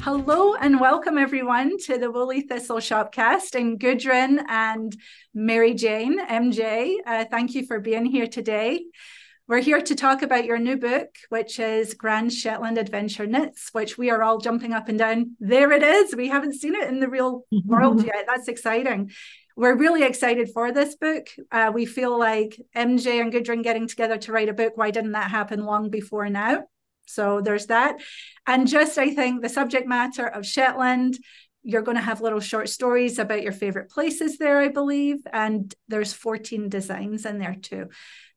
Hello and welcome everyone to the Woolly Thistle Shopcast, and Gudrun and Mary Jane, MJ. Thank you for being here today. We're here to talk about your new book, which is Grand Shetland Adventure Knits, which we are all jumping up and down. There it is. We haven't seen it in the real world yet. That's exciting. We're really excited for this book. We feel like MJ and Gudrun getting together to write a book, why didn't that happen long before now? So there's that. And just, I think, the subject matter of Shetland, you're going to have little short stories about your favorite places there, I believe. And there's 14 designs in there too.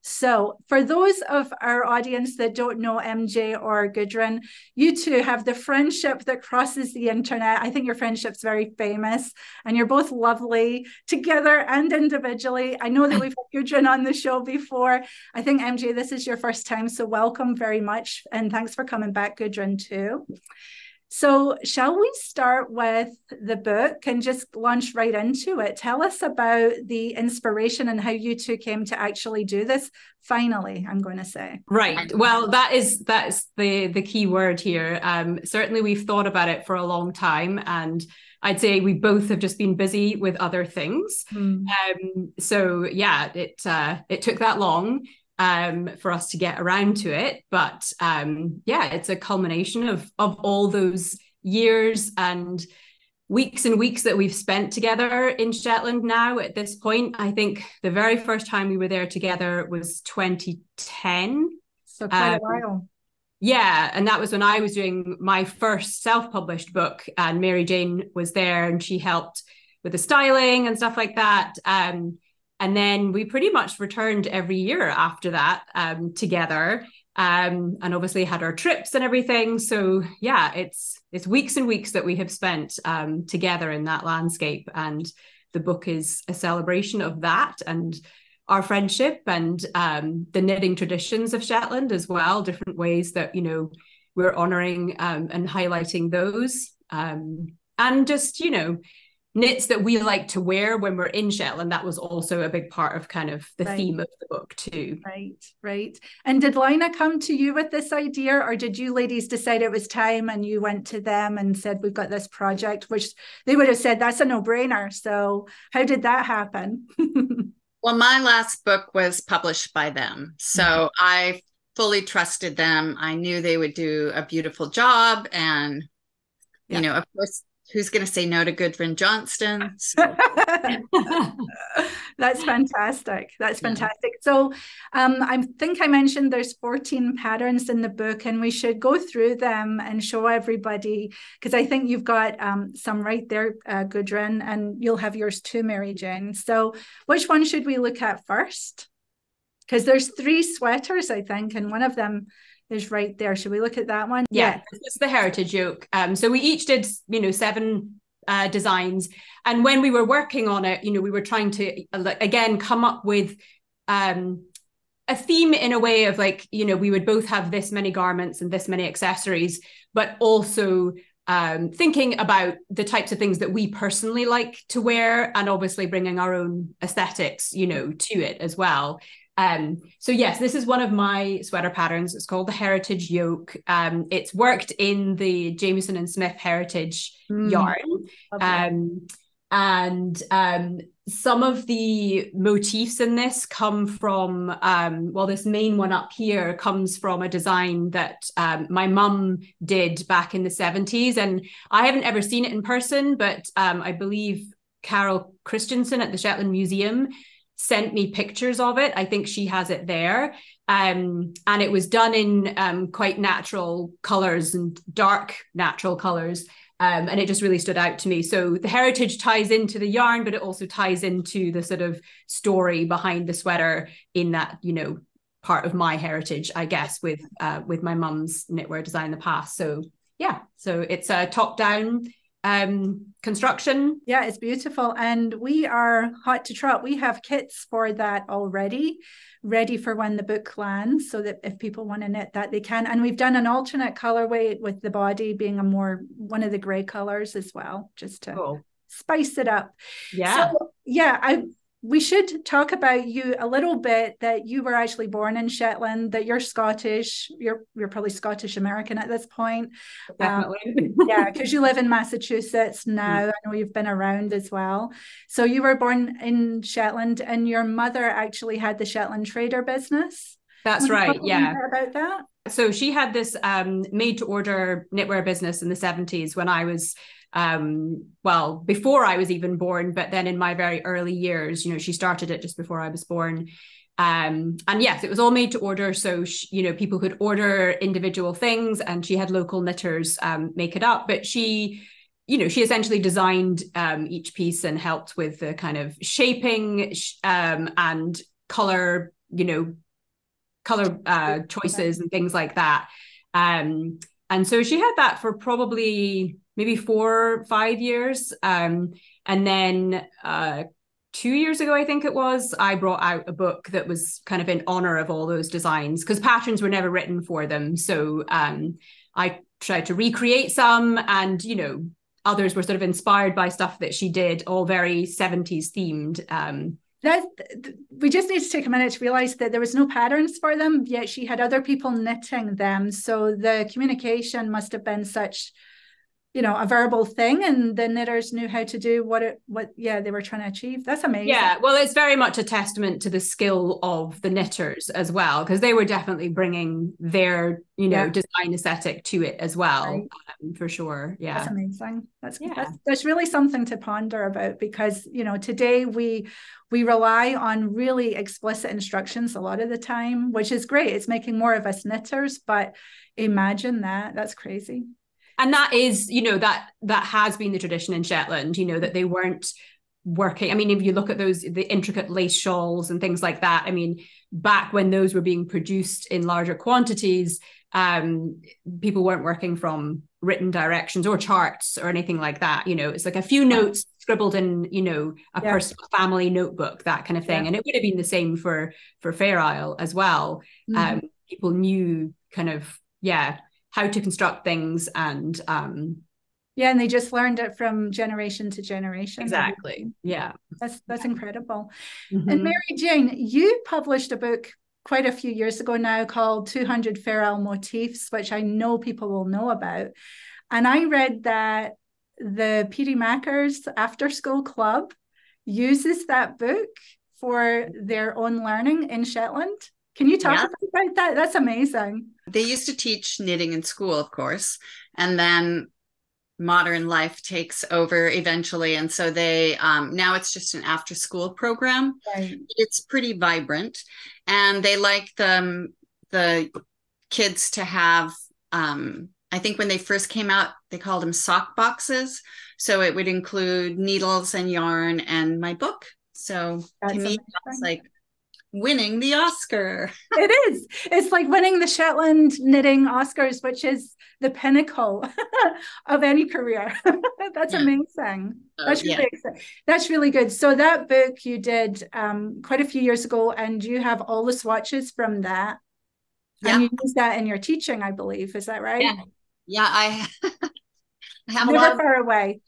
So for those of our audience that don't know MJ or Gudrun, you two have the friendship that crosses the internet. I think your friendship's very famous and you're both lovely together and individually. I know that we've had Gudrun on the show before. I think MJ, this is your first time, so welcome very much. And thanks for coming back, Gudrun, too. So shall we start with the book and just launch right into it? Tell us about the inspiration and how you two came to actually do this. Finally, I'm going to say. Right. Well, that's the key word here. Certainly we've thought about it for a long time, and I'd say we both have just been busy with other things. So yeah, it took that long for us to get around to it, but yeah, it's a culmination of all those years and weeks that we've spent together in Shetland now. At this point, I think the very first time we were there together was 2010, so quite a while. Yeah, and that was when I was doing my first self-published book, and Mary Jane was there and she helped with the styling and stuff like that. And then we pretty much returned every year after that together, and obviously had our trips and everything. So yeah, it's weeks and weeks that we have spent together in that landscape. And the book is a celebration of that and our friendship and the knitting traditions of Shetland as well, different ways that, you know, we're honouring and highlighting those. And just, you know, knits that we like to wear when we're in Shetland. That was also a big part of kind of the theme of the book too. Right. And did Lina come to you with this idea, or did you ladies decide it was time and you went to them and said, we've got this project, which they would have said, that's a no-brainer. So how did that happen? Well, my last book was published by them. So I fully trusted them. I knew they would do a beautiful job. And, you know, of course, who's going to say no to Gudrun Johnston? So. That's fantastic. That's fantastic. So I think I mentioned there's 14 patterns in the book, and we should go through them and show everybody, because I think you've got some right there, Gudrun, and you'll have yours too, Mary Jane. So which one should we look at first? Because there's 3 sweaters, I think, and one of them is right there. Should we look at that one? Yeah, it's the heritage yoke. So we each did, you know, 7 designs. And when we were working on it, you know, we were trying to, again, come up with a theme in a way of like, you know, we would both have this many garments and this many accessories, but also thinking about the types of things that we personally like to wear, and obviously bringing our own aesthetics, you know, to it as well. So yes, this is one of my sweater patterns. It's called the Heritage Yoke. It's worked in the Jamieson and Smith Heritage yarn. And some of the motifs in this come from, well, this main one up here comes from a design that my mum did back in the 70s. And I haven't ever seen it in person, but I believe Carol Christensen at the Shetland Museum sent me pictures of it. I think she has it there. And it was done in quite natural colors and dark natural colors. And it just really stood out to me. So the heritage ties into the yarn, but it also ties into the sort of story behind the sweater in that, you know, part of my heritage, I guess, with my mum's knitwear design in the past. So yeah, so it's a top-down construction. Yeah, it's beautiful. And we are hot to trot. We have kits for that already, ready for when the book lands, so that if people want to knit that, they can. And we've done an alternate colorway with the body being one of the gray colors as well, just to spice it up. Yeah. So yeah, we should talk about you a little bit, that you were actually born in Shetland, that you're Scottish. You're probably Scottish American at this point. Definitely. Yeah, because you live in Massachusetts now. I know you've been around as well. So you were born in Shetland, and your mother actually had the Shetland trader business. That's right. Yeah. About that. So she had this made to order knitwear business in the 70s when I was before I was even born, but then in my very early years, she started it just before I was born. And yes, it was all made to order. So, people could order individual things, and she had local knitters make it up. But she essentially designed each piece and helped with the kind of shaping and color choices and things like that. And so she had that for probably maybe 4 or 5 years. And then 2 years ago, I think it was, I brought out a book that was kind of in honor of all those designs, because patterns were never written for them. So I tried to recreate some, and, others were sort of inspired by stuff that she did, all very 70s themed. We just need to take a minute to realize that there was no patterns for them, yet she had other people knitting them. So the communication must have been such, a verbal thing, and the knitters knew how to do what they were trying to achieve. That's amazing. Yeah, well, it's very much a testament to the skill of the knitters as well, because they were definitely bringing their, design aesthetic to it as well, right. For sure. Yeah, that's amazing. That's really something to ponder about, because today we rely on really explicit instructions a lot of the time, which is great. It's making more of us knitters, but imagine that's crazy. And that is, that has been the tradition in Shetland, that they weren't working. I mean, if you look at the intricate lace shawls and things like that, I mean, back when those were being produced in larger quantities, people weren't working from written directions or charts or anything like that. It's like a few notes scribbled in, a personal family notebook, that kind of thing. Yeah. And it would have been the same for Fair Isle as well. Mm-hmm. People knew kind of, how to construct things, and and they just learned it from generation to generation. Exactly. Yeah, that's incredible. Mm-hmm. And Mary Jane, you published a book quite a few years ago now called 200 Fair Isle Motifs, which I know people will know about. And I read that the Peerie Mackers After School Club uses that book for their own learning in Shetland. Can you talk about that? That's amazing. They used to teach knitting in school, of course, and then modern life takes over eventually. And so they, now it's just an after school program. Right. It's pretty vibrant, and they like the kids to have, I think when they first came out, they called them sock boxes. So it would include needles and yarn and my book. So to me, that's like winning the Oscar. It is. It's like winning the Shetland knitting Oscars, which is the pinnacle of any career. That's amazing. That's really exciting. That's really good. So that book you did quite a few years ago, and you have all the swatches from that. Yeah. And you use that in your teaching, I believe. Is that right? Yeah, I have never far away.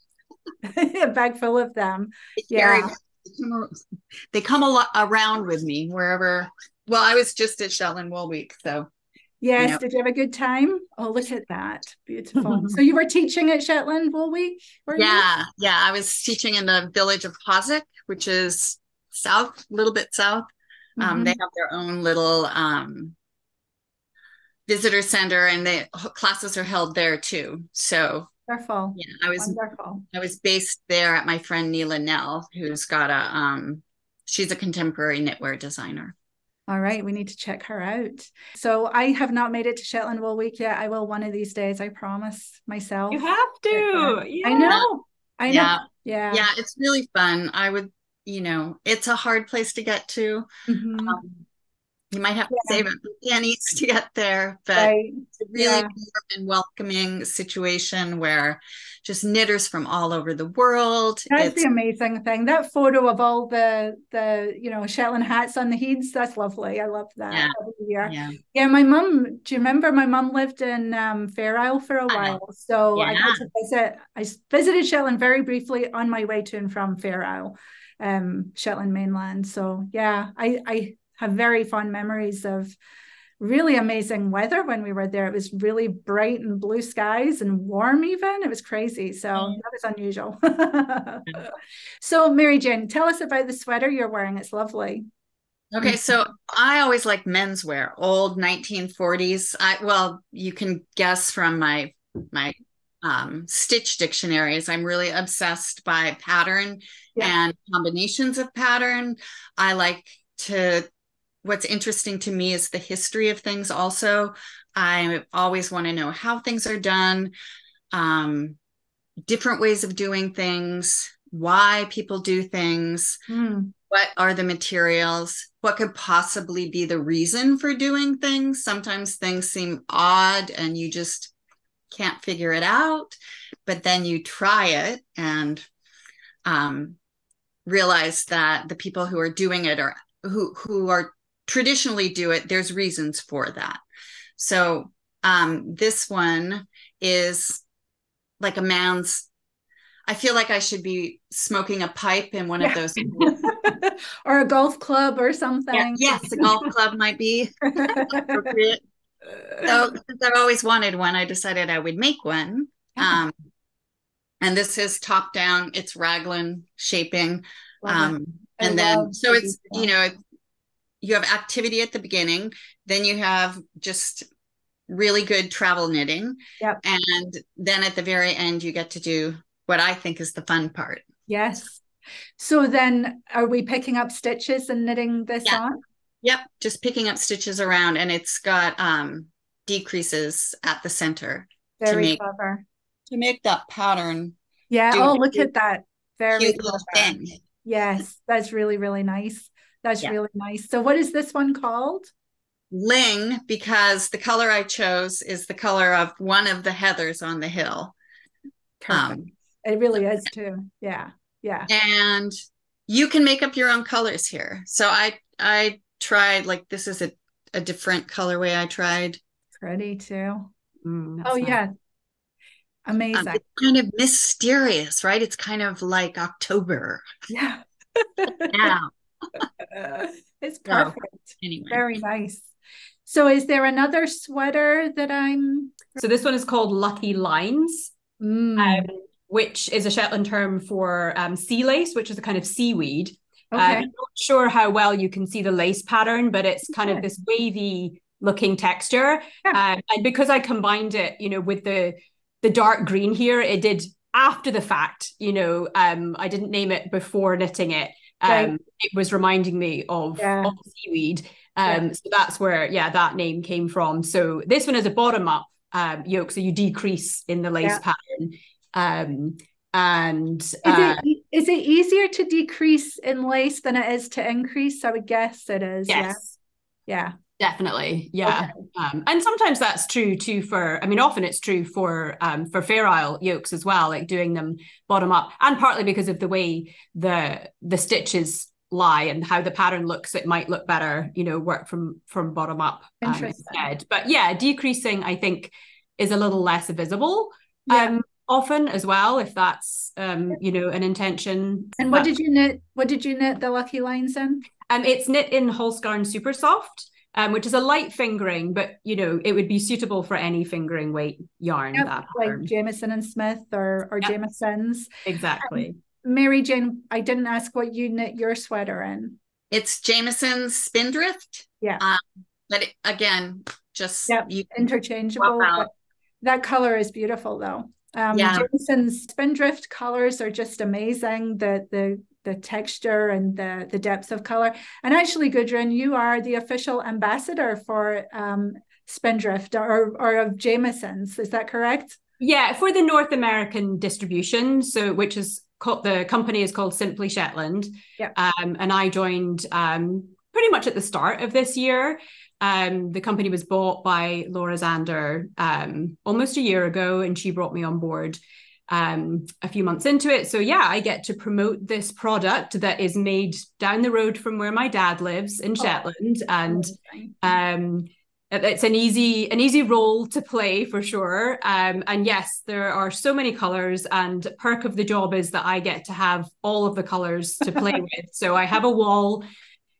A bag full of them. Yeah. They come a lot around with me wherever. Well, I was just at Shetland Wool Week, so yes. Did you have a good time? Oh, look at that, beautiful. So you were teaching at Shetland Wool Week? Yeah. I was teaching in the village of Hossack, which is a little bit south. Mm-hmm. They have their own little visitor center, and the classes are held there too. So. Wonderful. Yeah, I was based there at my friend Neela Nell, who's got she's a contemporary knitwear designer. All right, we need to check her out. So I have not made it to Shetland Wool Week yet. I will one of these days, I promise myself. You have to. Yeah. I know. Yeah, it's really fun. I would, it's a hard place to get to. Mm-hmm. You might have to save a few pennies to get there, but it's a really warm and welcoming situation where just knitters from all over the world. That's the amazing thing. That photo of all the Shetland hats on the heads, that's lovely. I love that. Yeah, my mum, do you remember my mum lived in Fair Isle for a while? So I got to visit. I visited Shetland very briefly on my way to and from Fair Isle. Shetland mainland. So yeah, I have very fond memories of really amazing weather when we were there. It was really bright and blue skies and warm even. It was crazy. So that was unusual. So Mary Jane, tell us about the sweater you're wearing. It's lovely. Okay, so I always like menswear, old 1940s. Well, you can guess from my stitch dictionaries, I'm really obsessed by pattern and combinations of pattern. I like to, what's interesting to me is the history of things also. I always want to know how things are done, different ways of doing things, why people do things. What are the materials? What could possibly be the reason for doing things? Sometimes things seem odd and you just can't figure it out, but then you try it and realize that the people who are doing it or who are traditionally do it, there's reasons for that. So this one is like a man's, I feel like I should be smoking a pipe in one of those. Or a golf club or something. Yes, a golf club might be appropriate. So since I've always wanted one, I decided I would make one. And this is top down, it's raglan shaping. And then, so it's, you know, you have activity at the beginning, then you have just really good travel knitting. And then at the very end, you get to do what I think is the fun part. Yes. So then are we picking up stitches and knitting this on? Yep. Just picking up stitches around, and it's got decreases at the center. Very clever. To make that pattern. Yeah. Oh, look at that. Very clever thing. Yes. That's really, really nice. That's really nice. So what is this one called? Ling, because the color I chose is the color of one of the heathers on the hill. It really is too. Yeah. Yeah. And you can make up your own colors here. So I tried, like, this is a different colorway I tried. Pretty too. Yeah. Amazing. It's kind of mysterious, right? It's kind of like October. Yeah. It's perfect. So, anyway. Very nice. So is there another sweater that So this one is called Lucky Lines. Which is a Shetland term for sea lace, which is a kind of seaweed. I'm not sure how well you can see the lace pattern, but it's kind of this wavy looking texture. And because I combined it, you know, with the dark green here, it did after the fact, you know, I didn't name it before knitting it. It was reminding me of seaweed. So that's where, that name came from. So this one is a bottom up yoke. So you decrease in the lace pattern. Is it easier to decrease in lace than it is to increase? I would guess it is. Yes. Yeah. Definitely. Yeah. Okay. And sometimes that's true too often it's true for Fair Isle yokes as well, like doing them bottom up, and partly because of the way the stitches lie and how the pattern looks, it might look better, you know, work from bottom up instead. But yeah, decreasing I think is a little less visible. Often as well, if that's you know, an intention. And what did you knit the Lucky Lines in? It's knit in Holskarn Super Soft, which is a light fingering, but you know, it would be suitable for any fingering weight yarn. Like Jamieson and Smith or Jamieson's. Exactly. Mary Jane, I didn't ask what you knit your sweater in. It's Jamieson's Spindrift. But again, just interchangeable. That color is beautiful though. Jamieson's Spindrift colors are just amazing. The texture and the depth of color. And actually, Gudrun, you are the official ambassador for Spindrift or of Jamieson's. Is that correct? Yeah, for the North American distribution. So which is called, the company is called Simply Shetland. And I joined pretty much at the start of this year. The company was bought by Laura Zander almost a year ago, and she brought me on board a few months into it. So yeah, I get to promote this product that is made down the road from where my dad lives in Shetland. And it's an easy role to play for sure. And yes, there are so many colors, and perk of the job is that I get to have all of the colors to play with. So I have a wall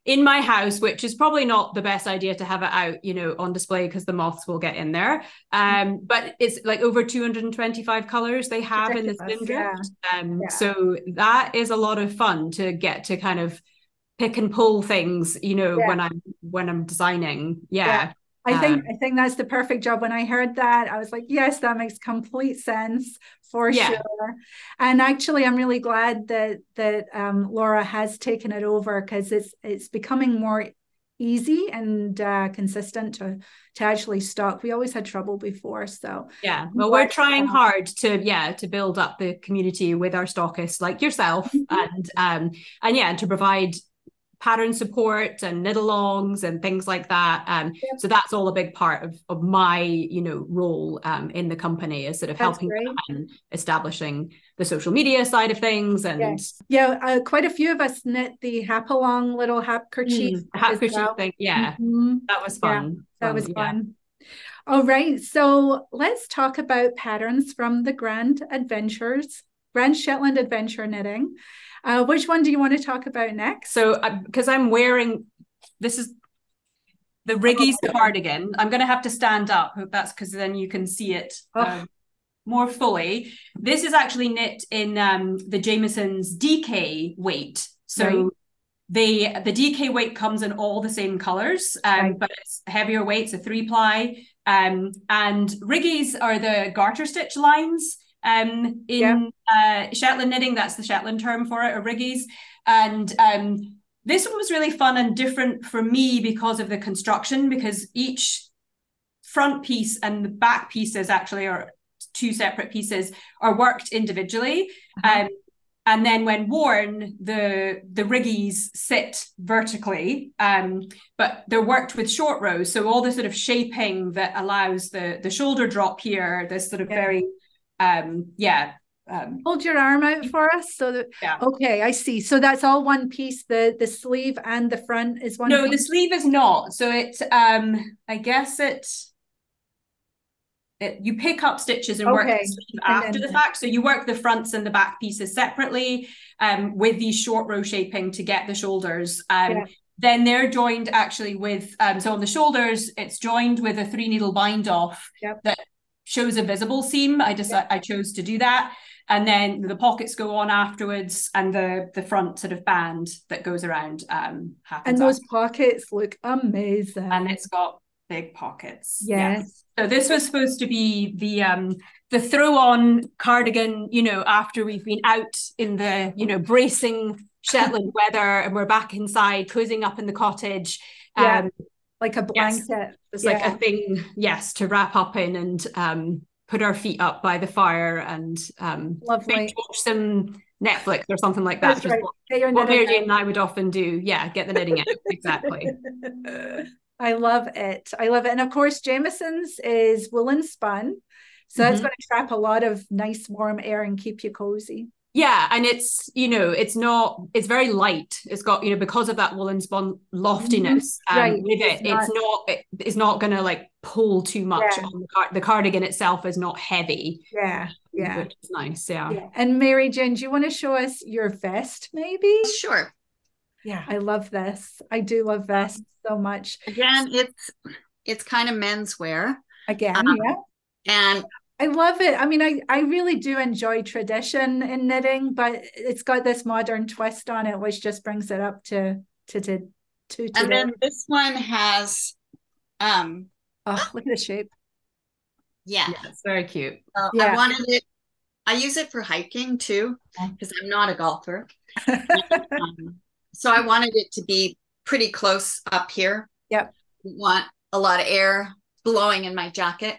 in my house, which is probably not the best idea to have it out, you know, on display because the moths will get in there. But it's like over 225 colors they have in the Spindrift. So that is a lot of fun to get to kind of pick and pull things, you know, when I'm designing. I think that's the perfect job. When I heard that, I was like, yes, that makes complete sense for sure. And actually, I'm really glad that Laura has taken it over, because it's becoming more easy and consistent to actually stock. We always had trouble before, so well, we're trying hard to build up the community with our stockists like yourself, and to provide pattern support and knit alongs and things like that. So that's all a big part of my, you know, role in the company, is sort of helping and establishing the social media side of things. And quite a few of us knit the hap-along little hap kerchief thing. That was fun. That was fun. All right, so let's talk about patterns from the Grand Shetland Adventure Knitting. Which one do you want to talk about next? So, because I'm wearing, this is the Riggy's cardigan. I'm going to have to stand up. Hope that's because then you can see it more fully. This is actually knit in the Jamieson's DK weight. So the DK weight comes in all the same colors, but it's heavier weight. It's a 3-ply. And Riggy's are the garter stitch lines. In Shetland knitting, that's the Shetland term for it, or Riggy's. And this one was really fun and different for me because of the construction, because each front piece and the back pieces actually are two separate pieces, are worked individually. And then when worn, the Riggy's sit vertically, but they're worked with short rows. So all the sort of shaping that allows the shoulder drop here, this sort of very hold your arm out for us, so that okay, I see. So that's all one piece. The sleeve and the front is one piece? The sleeve is not. So it's I guess you pick up stitches and work the sleeve after the fact. So you work the fronts and the back pieces separately with these short row shaping to get the shoulders. Then they're joined actually with so on the shoulders it's joined with a 3-needle bind off that shows a visible seam. I chose to do that. And then the pockets go on afterwards, and the front sort of band that goes around happens. And those pockets look amazing. And it's got big pockets. Yes. So this was supposed to be the throw-on cardigan, you know, after we've been out in the, you know, bracing Shetland weather and we're back inside, cozying up in the cottage. Like a blanket. It's like a thing, to wrap up in and put our feet up by the fire and lovely. Watch some Netflix or something like that. That's what Mary Jane and I would often do. Get the knitting out. Exactly. I love it. And of course, Jamieson's is woolen spun. So that's going to trap a lot of nice warm air and keep you cozy. And it's, you know, it's very light. It's got, you know, because of that woolen spun loftiness with it, it's not going to like pull too much on the cardigan itself is not heavy. Which is nice. And Mary Jane, do you want to show us your vest maybe? Sure. I love this. I do love vests so much. Again, it's kind of menswear. And I love it. I mean, I really do enjoy tradition in knitting, but it's got this modern twist on it, which just brings it up to today. And then this one has look at the shape. It's very cute. I wanted it. I use it for hiking too, because I'm not a golfer. So I wanted it to be pretty close up here. I want a lot of air blowing in my jacket.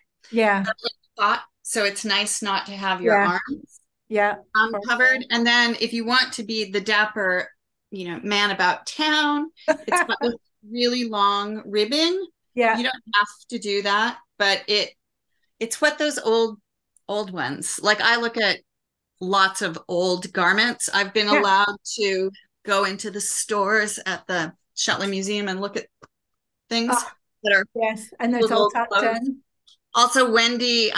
Hot, so it's nice not to have your arms covered. And then if you want to be the dapper, you know, man about town, it's got this really long ribbing. You don't have to do that, but it's what those old ones, like I look at lots of old garments. I've been allowed to go into the stores at the Shetland Museum and look at things. that are yes, and it's all tucked in. Also, Wendy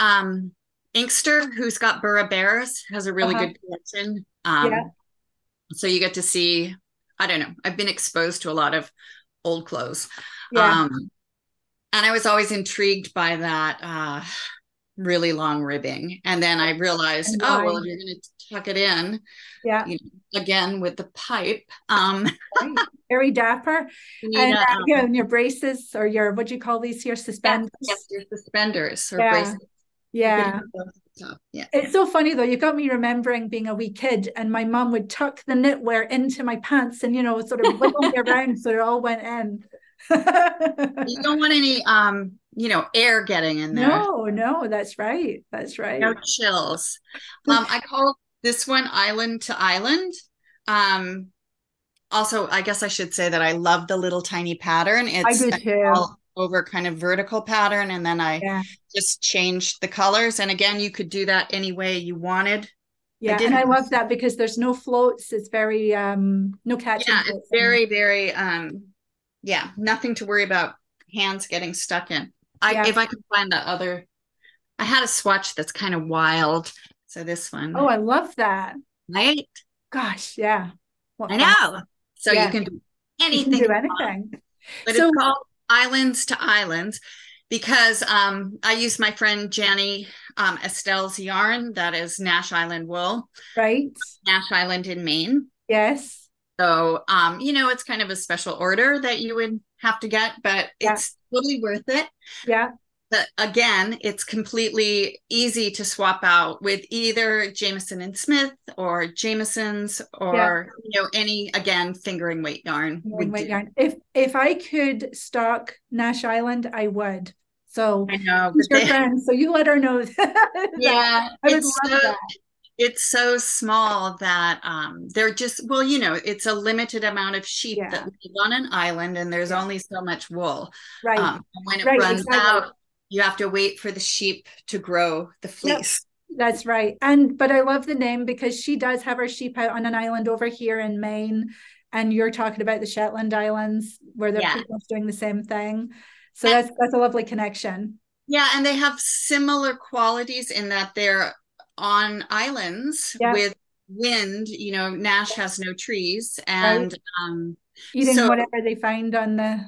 Inkster, who's got Burra Bears, has a really good collection. So you get to see, I don't know, I've been exposed to a lot of old clothes. And I was always intrigued by that really long ribbing. And then I realized, oh, well, if you're going to tuck it in, you know, again with the pipe. Very dapper. And and your braces, or your, what do you call these here, suspenders? Yes, your suspenders or braces. Yeah. It's so funny though. You got me remembering being a wee kid, and my mum would tuck the knitwear into my pants and, you know, sort of wiggle me around so it all went in. You don't want any you know, air getting in there. No, that's right. That's right. No chills. I call this one Island to Island. Also, I guess I should say that I love the little tiny pattern. It's all over kind of vertical pattern, and then I just changed the colors. And again, you could do that any way you wanted. Yeah, and I love that because there's no floats. It's very no catching. Yeah, it's very, very nothing to worry about hands getting stuck in. If I could find that other, I had a swatch that's kind of wild. So this one. Oh, I love that. Right? Gosh, yeah. I know. So you can do anything. You can do anything. But it's called Islands to Islands because I use my friend Janny Estelle's yarn. That is Nash Island wool. Right. Nash Island in Maine. Yes. So, you know, it's kind of a special order that you would have to get, but it's totally worth it. Yeah. But again, it's completely easy to swap out with either Jameson and Smith or Jameson's or, you know, any, again, fingering weight yarn. Yarn. If I could stock Nash Island, I would. So I know. Your friend, so you let her know. Yeah. I would love that. It's so small that they're just, well, you know, it's a limited amount of sheep that live on an island, and there's only so much wool. Right. And when it runs out, you have to wait for the sheep to grow the fleece. Yep. That's right. But I love the name because she does have her sheep out on an island over here in Maine. And you're talking about the Shetland Islands where they're pretty much doing the same thing. So that's a lovely connection. Yeah. And they have similar qualities in that they're on islands with wind. You know, Nash has no trees, and eating whatever they find on the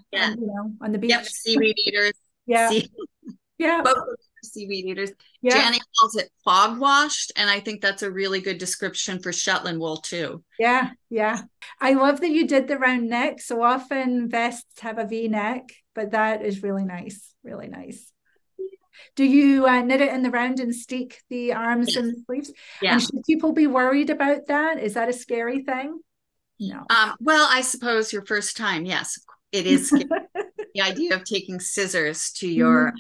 on the beach. Yep, seaweed eaters. Both seaweed eaters. Janny calls it fog washed, and I think that's a really good description for Shetland wool too. Yeah. I love that you did the round neck. So often vests have a V neck, but that is really nice. Really nice. Do you knit it in the round and steek the arms and the sleeves? Yeah. And should people be worried about that? Is that a scary thing? No. Well, I suppose your first time, yes, it is scary. The idea of taking scissors to your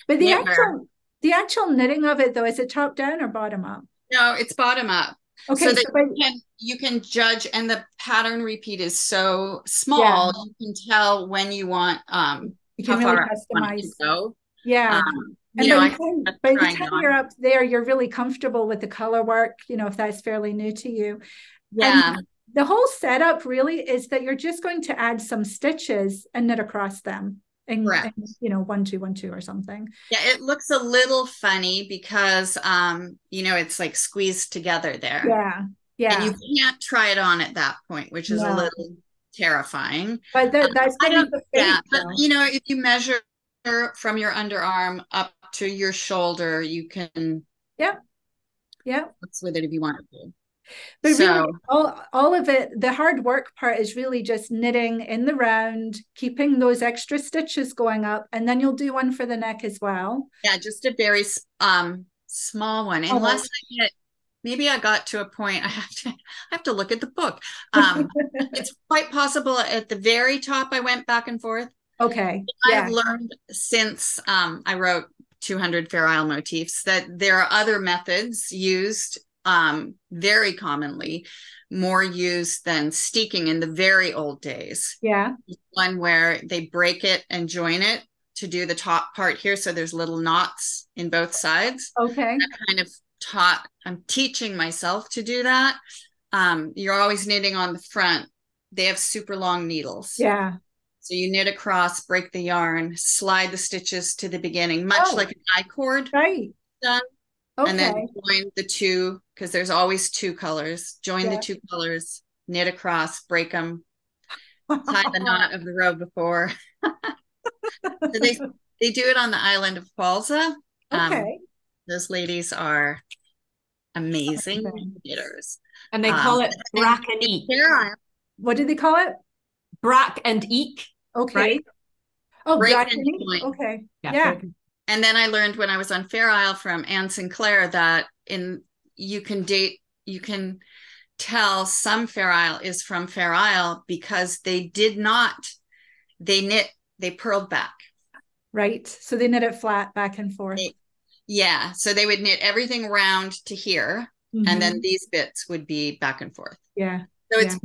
but the actual knitting of it though, is it top down or bottom up? No, it's bottom up. Okay, so that you can judge, and the pattern repeat is so small, you can tell when you want you can really customize. Go. Yeah. And by the time you're up there, you're really comfortable with the color work, you know, if that's fairly new to you. Yeah. And the whole setup really is that you're just going to add some stitches and knit across them. And you know, 1 2 1 2 or something. Yeah, it looks a little funny because you know, it's like squeezed together there. Yeah. And you can't try it on at that point, which is a little terrifying. But that's but you know, if you measure from your underarm up to your shoulder, you can mix with it if you want to. But really, all of it, the hard work part is really just knitting in the round, keeping those extra stitches going up, and then you'll do one for the neck as well. Yeah, just a very small one, unless maybe I got to a point. I have to look at the book. It's quite possible at the very top I went back and forth. Okay. I've learned since I wrote 200 Fair Isle motifs that there are other methods used very commonly, more used than steeking in the very old days. Yeah. One where they break it and join it to do the top part here. So there's little knots in both sides. Okay. I'm teaching myself to do that. You're always knitting on the front. They have super long needles. Yeah. So you knit across, break the yarn, slide the stitches to the beginning, much like an I-cord. Right. Done. Okay. And then join the two, because there's always two colors. Join the two colors, knit across, break them, tie the knot of the row before. So they do it on the island of Falsa. Okay. Those ladies are amazing knitters. And they call it brack and eek. What do they call it? Brack and eek. Okay. Right? Oh, break brack and and eek. join. Okay. Yeah. And then I learned when I was on Fair Isle from Anne Sinclair that you can tell some Fair Isle is from Fair Isle because they purled back. Right. So they knit it flat back and forth. So they would knit everything round to here, and then these bits would be back and forth. Yeah. So it's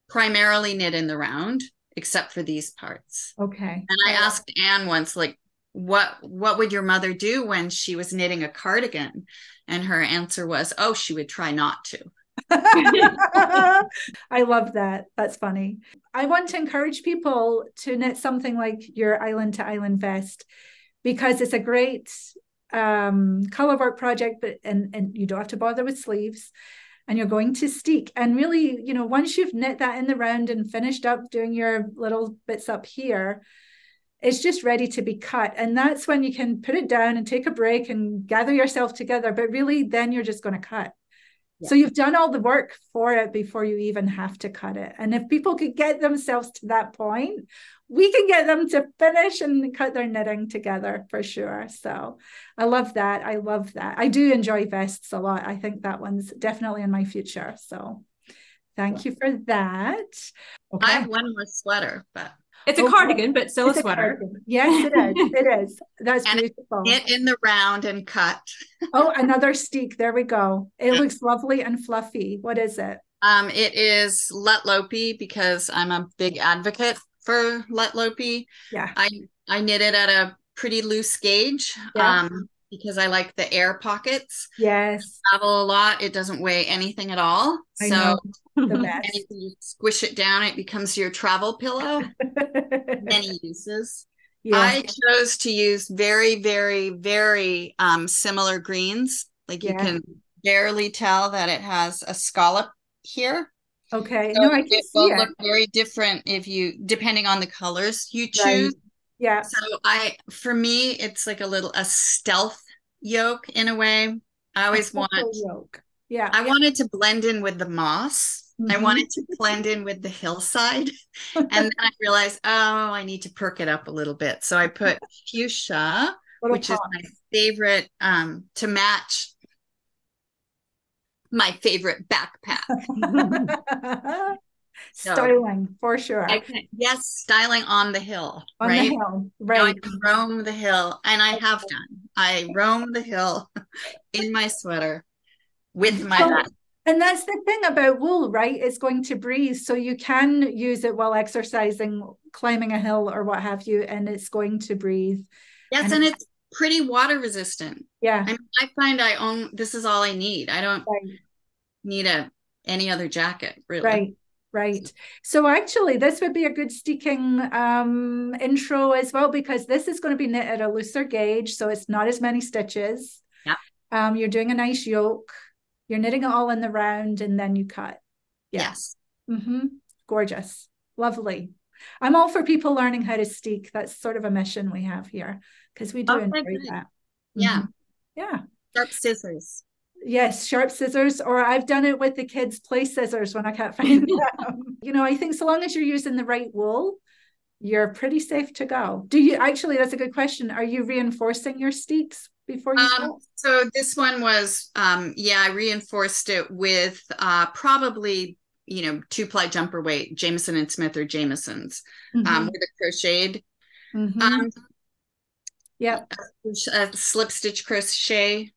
primarily knit in the round, except for these parts. Okay. And I asked Anne once, like, what would your mother do when she was knitting a cardigan? And her answer was, oh, she would try not to. I love that. That's funny. I want to encourage people to knit something like your island to island vest, because it's a great color work project, but and you don't have to bother with sleeves, and you're going to steek. And really, once you've knit that in the round and finished up doing your little bits up here, it's just ready to be cut. And that's when you can put it down and take a break and gather yourself together. But really, then you're just going to cut. Yeah. So you've done all the work for it before you even have to cut it. And if people could get themselves to that point, we can get them to finish and cut their knitting together for sure. So I love that. I love that. I do enjoy vests a lot. I think that one's definitely in my future. So thank you for that. Okay. I have one more sweater, but it's a cardigan, but still a sweater. Cardigan. Yes, it is. It is. That's and beautiful. Knit in the round and cut. Oh, another steek. There we go. It looks lovely and fluffy. What is it? It is Lutlopy, because I'm a big advocate for Lutlopy. Yeah. I knit it at a pretty loose gauge. Yeah. Because I like the air pockets. Yes. Travel a lot. It doesn't weigh anything at all. I know. The best. And if you squish it down, it becomes your travel pillow. Many uses. Yes. I chose to use very, very, very similar greens. Like you can barely tell that it has a scallop here. Okay. So no, I can see it. Look very different depending on the colors you choose. Right. Yeah. So for me, it's like a stealth yoke in a way. I always want yoke. Yeah. I wanted to blend in with the moss. I wanted to blend in with the hillside. And then I realized, I need to perk it up a little bit. So I put fuchsia, which is my favorite, to match my favorite backpack. Styling, for sure. Yes, styling on the hill. On the hill, right. I can roam the hill, and I have done. I roam the hill in my sweater with my back. And that's the thing about wool, right? It's going to breathe. So you can use it while exercising, climbing a hill or what have you, and it's going to breathe. Yes, and it's pretty water resistant. Yeah. I find this is all I need. I don't need any other jacket, really. Right. So actually, this would be a good steeking intro as well, because this is going to be knit at a looser gauge. So it's not as many stitches. Yeah. You're doing a nice yoke. You're knitting it all in the round and then you cut. Yes. Gorgeous. Lovely. I'm all for people learning how to steek. That's sort of a mission we have here, because we do enjoy that. Yeah. Yeah. Sharp scissors. Yes, sharp scissors, or I've done it with the kids' play scissors when I can't find them. I think so long as you're using the right wool, you're pretty safe to go. Do you actually, that's a good question. Are you reinforcing your steeks before you go? So this one was, I reinforced it with probably, 2-ply jumper weight, Jameson and Smith or Jameson's with a crocheted. A slip stitch crochet.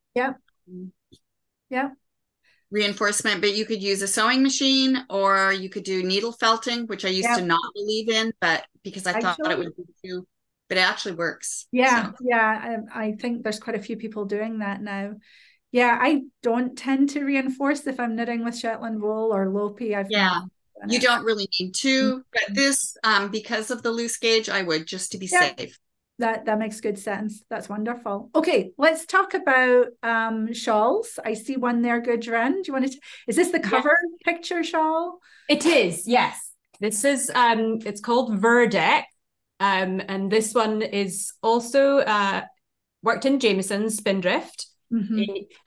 Reinforcement, but you could use a sewing machine or you could do needle felting, which I used to not believe in, but because I thought it would be too, but it actually works. I think there's quite a few people doing that now. I don't tend to reinforce if I'm knitting with Shetland wool or Lopi. You don't really need to, but this, because of the loose gauge, I would, just to be safe. That makes good sense. That's wonderful. Okay, let's talk about shawls. I see one there, Gudrun. Do you want to? Is this the cover picture shawl? It is. Yes. This is. It's called Verdeck, and this one is also worked in Jameson's Spindrift.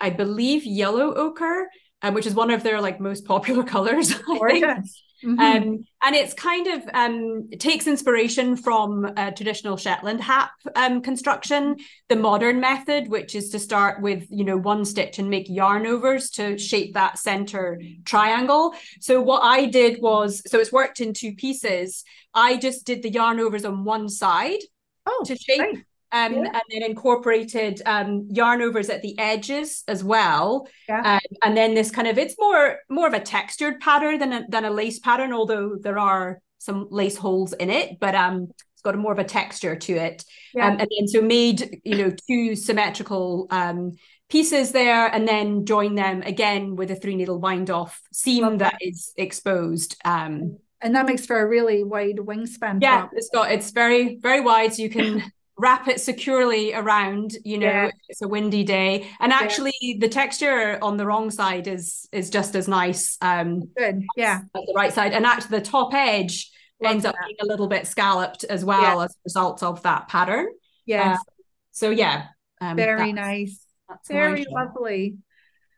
I believe yellow ochre, which is one of their like most popular colors. I think. And it's kind of it takes inspiration from a traditional Shetland hap construction, the modern method, which is to start with, you know, one stitch and make yarn overs to shape that center triangle. So what I did was, so it's worked in two pieces. I just did the yarn overs on one side to shape. Right. And then incorporated yarn overs at the edges as well. And then this kind of, it's more of a textured pattern than a lace pattern, although there are some lace holes in it, but it's got more of a texture to it. And then so made, you know, two symmetrical pieces there, and then join them again with a 3-needle wind off seam that is exposed. And that makes for a really wide wingspan. Yeah, it's very, very wide, so you can wrap it securely around, you know, it's a windy day. And actually the texture on the wrong side is just as nice. Good. Yeah. As the right side. And actually the top edge ends up being a little bit scalloped as well as a result of that pattern. Yes. So yeah. Very nice. That's very lovely.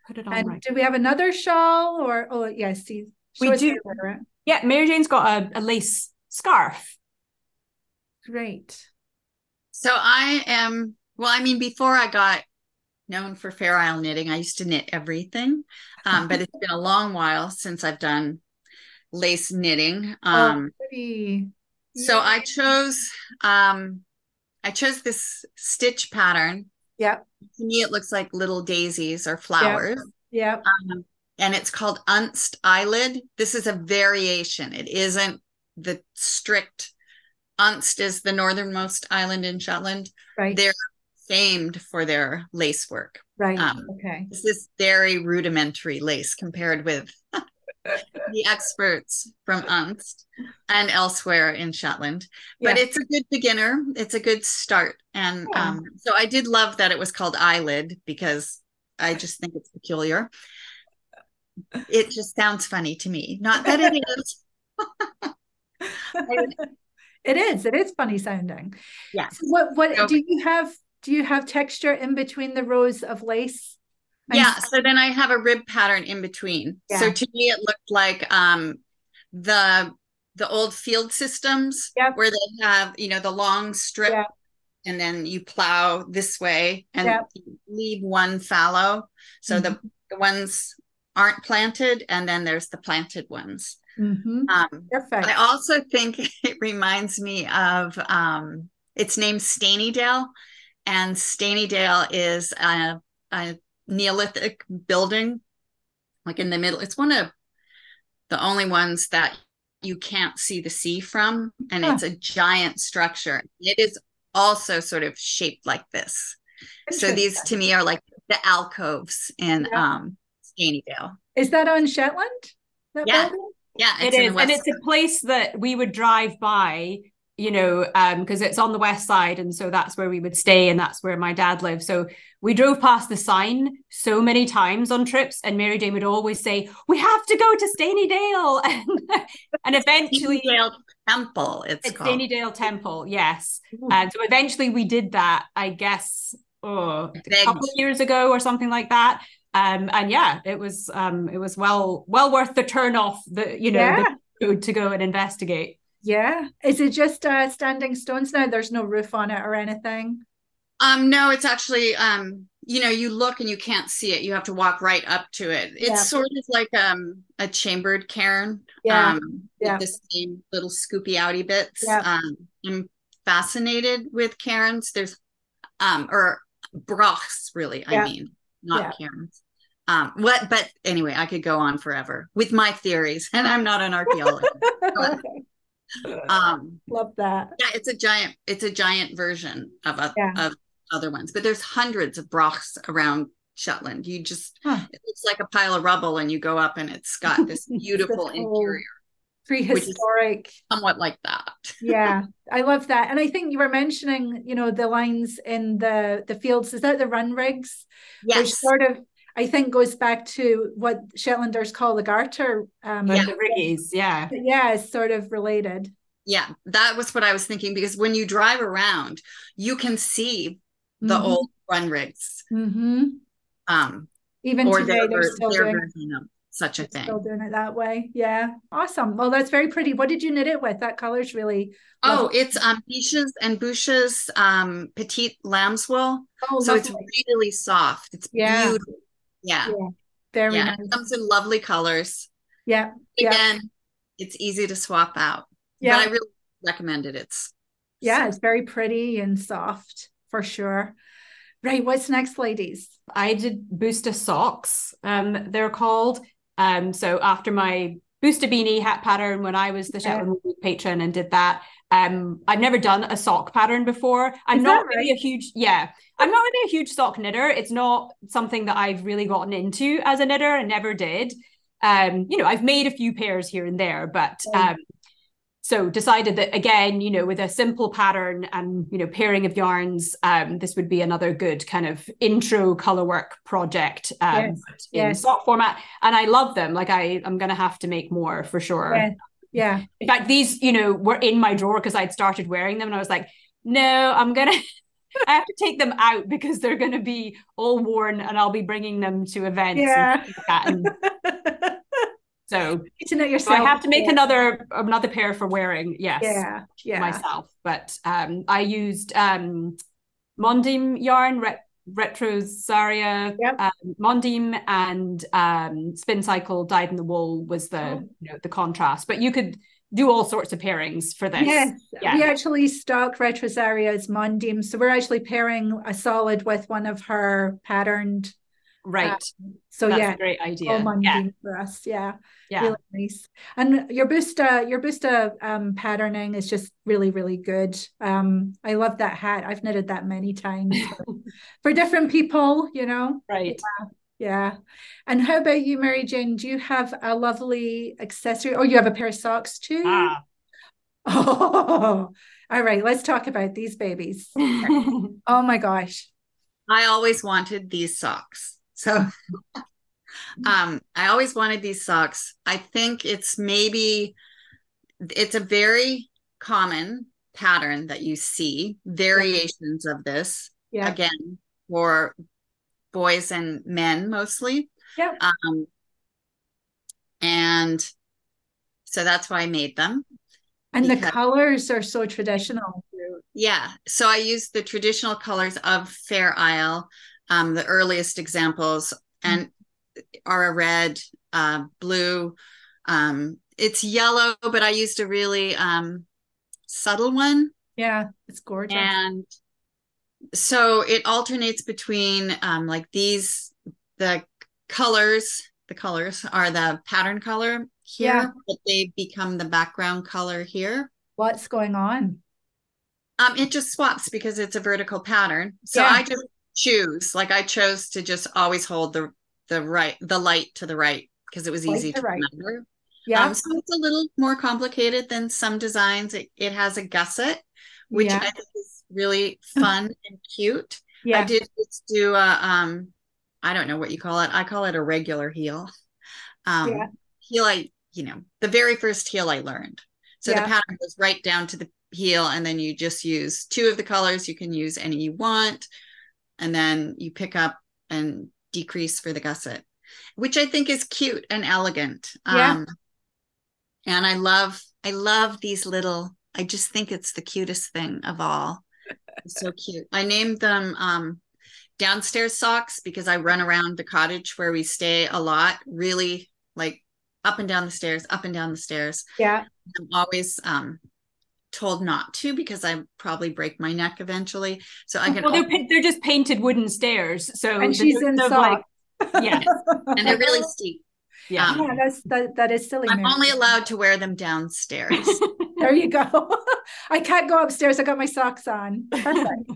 Put it on. And do we have another shawl or, yes, we do. Yeah. Mary Jane's got a lace scarf. Great. So I am, well, I mean, before I got known for Fair Isle knitting, I used to knit everything, but it's been a long while since I've done lace knitting. So I chose this stitch pattern. Yeah. To me, it looks like little daisies or flowers. Yeah. And it's called Unst Eyelid. This is a variation. It isn't the strict. Unst is the northernmost island in Shetland. Right. They're famed for their lace work. Right. Okay. This is very rudimentary lace compared with the experts from Unst and elsewhere in Shetland. But it's a good beginner. It's a good start. And so I did love that it was called Eyelid, because I just think it's peculiar. It just sounds funny to me. Not that it is. It is funny sounding. Yeah. So what do you have texture in between the rows of lace? So then I have a rib pattern in between. So to me it looked like the old field systems where they have, you know, the long strip and then you plow this way and you leave one fallow. So the ones aren't planted, and then there's the planted ones. Perfect. I also think it reminds me of it's named Stanydale, and Stanydale is a Neolithic building, like in the middle. It's one of the only ones that you can't see the sea from, and it's a giant structure. It is also sort of shaped like this. So these to me are like the alcoves in Stanydale. Is that on Shetland? Building? Yeah, it is. And it's a place that we would drive by, you know, because it's on the west side. And so that's where we would stay. And that's where my dad lived. So we drove past the sign so many times on trips. And Mary Jane would always say, we have to go to Stanydale. And eventually... Stanydale Temple, it's called. Stanydale Temple, yes. And so eventually we did that, I guess, a couple of years ago or something like that. And yeah, it was well worth the turn off the road to go and investigate. Yeah. Is it just standing stones now? There's no roof on it or anything? No, it's actually you know, you look and you can't see it. You have to walk right up to it. It's sort of like a chambered cairn. With the same little scoopy outy bits. I'm fascinated with cairns. There's or brochs, really, I mean, not cairns. But anyway, I could go on forever with my theories, and I'm not an archaeologist. Love that. Yeah, it's a giant version of other ones, but there's hundreds of brochs around Shetland. You just it looks like a pile of rubble, and you go up and it's got this beautiful interior. prehistoric, somewhat like that. Yeah, I love that. And I think you were mentioning, the lines in the fields. Is that the run rigs? Yes. Which sort of, I think, goes back to what Shetlanders call the garter. The riggies, yeah. Yeah, it's sort of related. Yeah, that was what I was thinking, because when you drive around, you can see the old run rigs. Even today, they're still doing such a thing. Still doing it that way. Yeah, awesome. Well, that's very pretty. What did you knit it with? That color's really lovely. It's Biches and Boucher's petite lamb's wool. Oh, so lovely. It's really soft. It's beautiful. Yeah. Very nice. It comes in lovely colors. Yeah. Again, it's easy to swap out. Yeah. But I really recommend it. It's very pretty and soft for sure. Right. What's next, ladies? I did Booster socks, they're called. So after my Booster beanie hat pattern, when I was the Shetland patron and did that, I'd never done a sock pattern bore. I'm not really a huge sock knitter. It's not something that I've really gotten into as a knitter and never did. I've made a few pairs here and there, but so decided that, again, with a simple pattern and, pairing of yarns, this would be another good kind of intro colorwork project in sock format. And I love them. Like I'm going to have to make more for sure. Yeah. In fact, these, were in my drawer because I'd started wearing them and I was like, no, I have to take them out because they're going to be all worn and I'll be bringing them to events. Yeah. So yourself. I have to make another pair for wearing. Yes. Yeah. Myself. But I used Mondim yarn, Retrosaria, Mondim, and Spin Cycle dyed in the wool was the contrast. But you could do all sorts of pairings for this. Yes. We actually stock Retrosaria as Mondim. So we're actually pairing a solid with one of her patterned. Right. So that's a great idea. All Mondim for us. Yeah. Really nice. And your Busta patterning is just really, really good. I love that hat. I've knitted that many times for different people, Right. Yeah. And how about you, Mary Jane? Do you have a lovely accessory? Oh, you have a pair of socks too? Oh, all right. Let's talk about these babies. Oh my gosh. I always wanted these socks. So I always wanted these socks. I think it's a very common pattern that you see, variations of this, again, for boys and men mostly. Yeah. And so that's why I made them. And the colors are so traditional. Yeah. So I used the traditional colors of Fair Isle. The earliest examples and are a red, blue. It's yellow, but I used a really subtle one. Yeah, it's gorgeous. And so it alternates between like these, the colors are the pattern color here, but they become the background color here. What's going on? It just swaps because it's a vertical pattern. So I just I chose to just always hold the light to the right because it was easy to remember. Yeah. So it's a little more complicated than some designs. It has a gusset, which I think is really fun and cute. I did just do a I don't know what you call it. I call it a regular heel. Heel the very first heel I learned. So the pattern goes right down to the heel, and then you just use two of the colors. You can use any you want. And then you pick up and decrease for the gusset, which I think is cute and elegant. And I love these little, I just think it's the cutest thing of all. It's so cute. I named them downstairs socks because I run around the cottage where we stay a lot, really like up and down the stairs, up and down the stairs. Yeah. I'm always told not to because I probably break my neck eventually. So I can. Well, they're just painted wooden stairs. So and she's in socks. And they're really steep. Yeah, that is silly. I'm only allowed to wear them downstairs. There you go. I can't go upstairs. I got my socks on. Perfect.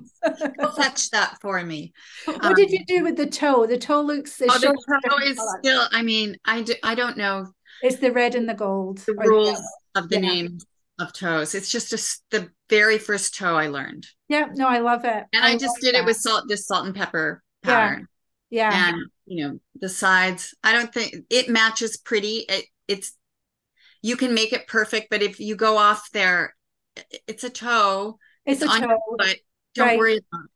Go fetch that for me. What did you do with the toe? The toe looks. The toe is still. I mean, I don't know. It's the red and the gold. The rules. of the names of toes. It's just the very first toe I learned. Yeah, no, I love it. And I just did it with this salt and pepper pattern. Yeah. And, the sides, I don't think it matches pretty. You can make it perfect, but if you go off there, it's a toe. It's a toe. But don't worry about it.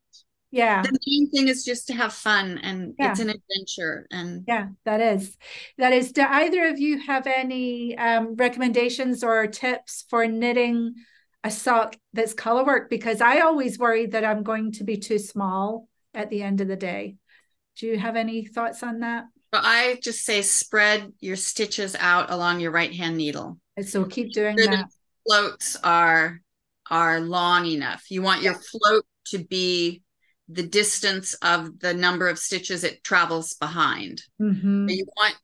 Yeah. The main thing is just to have fun, and it's an adventure. And yeah, that is. Do either of you have any recommendations or tips for knitting a sock that's color work? Because I always worry that I'm going to be too small at the end of the day. Do you have any thoughts on that? Well, I just say spread your stitches out along your right hand needle. And so keep doing that. The floats are long enough. You want your float to be the distance of the number of stitches it travels behind. Mm-hmm. You want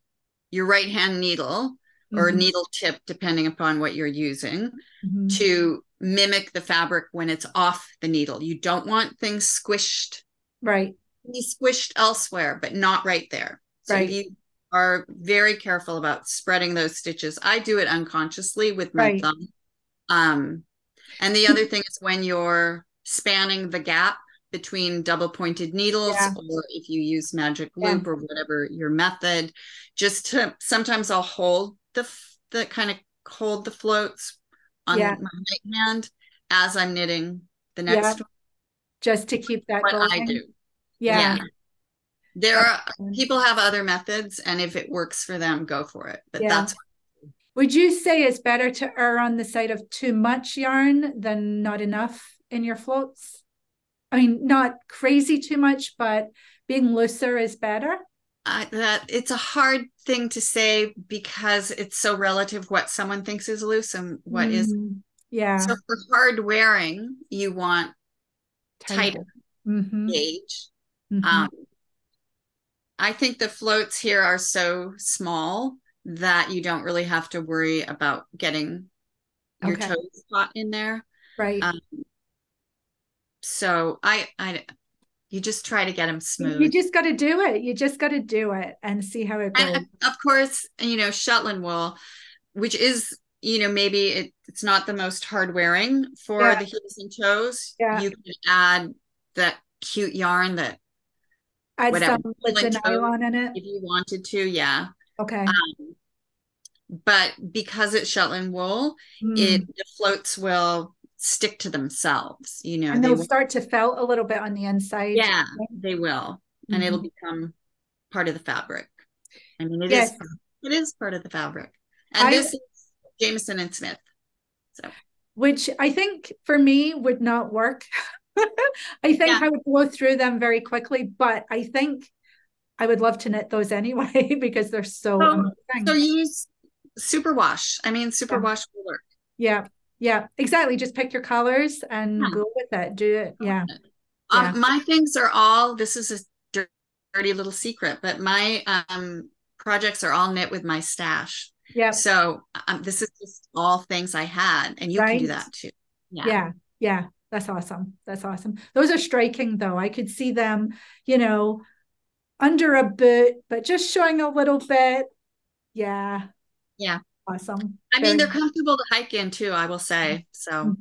your right hand needle or needle tip, depending upon what you're using, to mimic the fabric when it's off the needle. You don't want things squished. Right. Be squished elsewhere, but not right there. So you are very careful about spreading those stitches. I do it unconsciously with my thumb. And the other thing is when you're spanning the gap between double pointed needles, or if you use magic loop or whatever your method, just to sometimes I'll hold the kind of hold the floats on my right hand as I'm knitting the next one. Just to keep that going. I do. Yeah. There are people have other methods, and if it works for them, go for it. But that's. Would you say it's better to err on the side of too much yarn than not enough in your floats? I mean, not crazy too much, but being looser is better. That it's a hard thing to say because it's so relative what someone thinks is loose and what is. Yeah. So for hard wearing, you want tighter gauge. I think the floats here are so small that you don't really have to worry about getting your toes caught in there. Right. So you just try to get them smooth. You just got to do it. You just got to do it and see how it goes. And of course, Shetland wool, which is, maybe it's not the most hard wearing for the heels and toes. Yeah. You can add that cute yarn that add some with the nylon in it if you wanted to. Yeah. Okay. But because it's Shetland wool, the floats will stick to themselves, and they'll start to felt a little bit on the inside. Yeah, they will, and it'll become part of the fabric. I mean, it is part of the fabric, and this is Jamieson and Smith, so which I think for me would not work. I think I would go through them very quickly, but I think I would love to knit those anyway because they're so amazing. So use superwash. I mean, superwash will work. Yeah, exactly. Just pick your colors and go with it. Do it. Yeah. My things are all, this is a dirty little secret, but my projects are all knit with my stash. Yeah. So this is just all things I had, and you can do that too. Yeah. That's awesome. Those are striking though. I could see them, under a boot, but just showing a little bit. Yeah. Awesome. I mean, they're comfortable to hike in too, I will say. So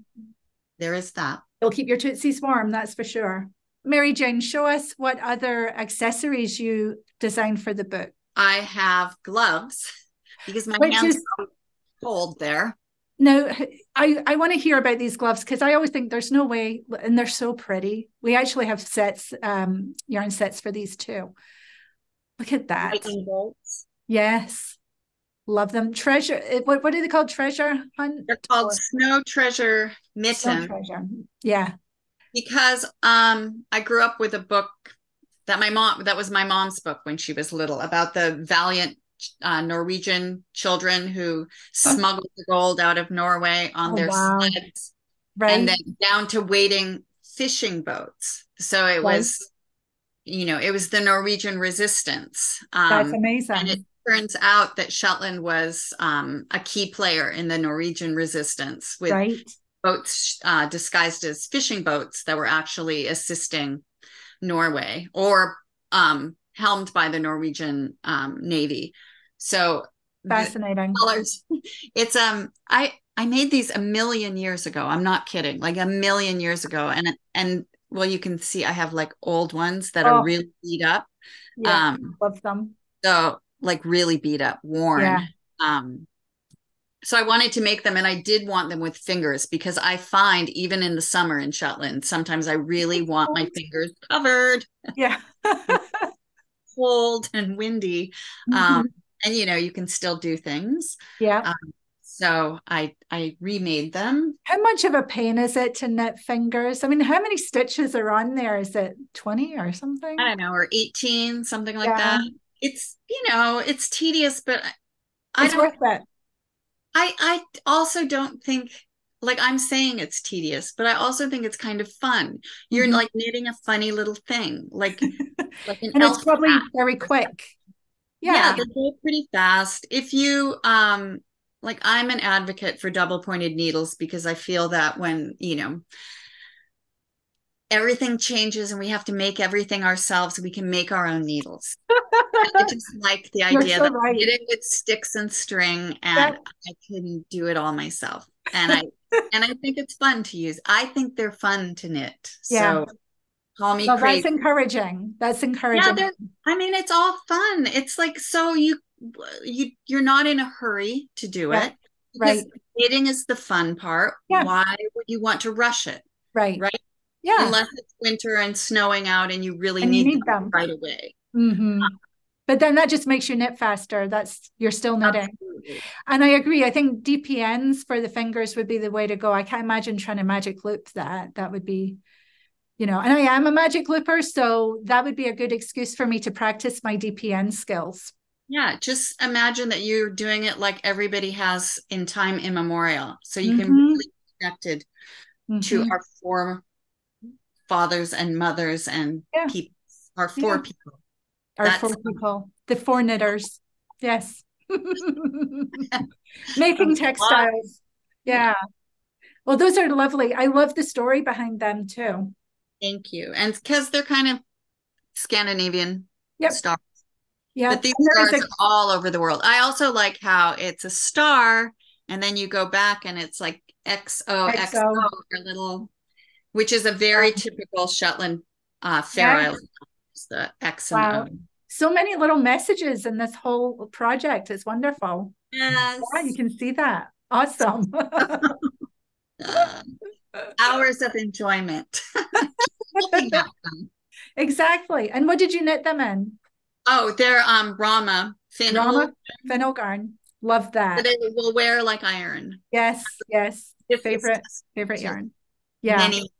there is that. They'll keep your tootsies warm, that's for sure. Mary Jane, show us what other accessories you designed for the book. I have gloves because my hands are cold there. No, I want to hear about these gloves because I always think there's no way, and they're so pretty. We actually have sets, yarn sets for these too. Look at that. Yes. Love them. Treasure. What are they called? Treasure hunt? They're called Snow Treasure Mitten. Snow Treasure. Yeah. Because I grew up with a book that was my mom's book when she was little, about the valiant Norwegian children who smuggled the gold out of Norway on their sleds, and then down to waiting fishing boats. So it was, it was the Norwegian resistance. That's amazing. And it turns out that Shetland was a key player in the Norwegian resistance with boats disguised as fishing boats that were actually assisting Norway or helmed by the Norwegian Navy. So fascinating colors. It's I made these a million years ago. I'm not kidding, like a million years ago. And well, you can see I have like old ones that are really beat up. Yeah, love them. So like really beat up, worn. Yeah. So I wanted to make them, and I did want them with fingers, because I find even in the summer in Shetland, sometimes I really want my fingers covered. Yeah. Cold and windy. And you can still do things. Yeah. So I remade them. How much of a pain is it to knit fingers? I mean, how many stitches are on there? Is it 20 or something? I don't know, or 18, something like that. It's, it's tedious, but it's worth it. I also don't think, like, I'm saying it's tedious, but I also think it's kind of fun. You're like knitting a funny little thing, like an and it's probably very quick. Yeah, they go pretty fast. If you like, I'm an advocate for double pointed needles, because I feel that when everything changes and we have to make everything ourselves, we can make our own needles. I just like the idea that I did it with sticks and string, and I can do it all myself. And I think it's fun to use. I think they're fun to knit. So call me crazy. That's encouraging. That's encouraging. Yeah, I mean, it's all fun. It's like, so you're not in a hurry to do it. Because knitting is the fun part. Yeah. Why would you want to rush it? Right. Yeah. Unless it's winter and snowing out and you really need them right away. But then that just makes you knit faster. You're still knitting. Absolutely. And I agree. I think DPNs for the fingers would be the way to go. I can't imagine trying to magic loop that. That would be, and I am a magic looper, so that would be a good excuse for me to practice my DPN skills. Yeah, just imagine that you're doing it like everybody has in time immemorial. So you can really be connected to our forefathers and mothers and people, our four people. The four knitters. Yes. Making textiles. Yeah. Well, those are lovely. I love the story behind them too. Thank you. And because they're kind of Scandinavian stars. Yeah. But these stars are all over the world. I also like how it's a star and then you go back and it's like XOXO, or little, which is a very typical Shetland Faroe Islands. The X and O. So many little messages in this whole project. It's wonderful. Yes. Yeah, you can see that. Awesome. Hours of enjoyment. Exactly. And what did you knit them in? Oh, they're Rama fennel garn. Love that. So they will wear like iron. Yes. Favorite yarn. Yeah. Many.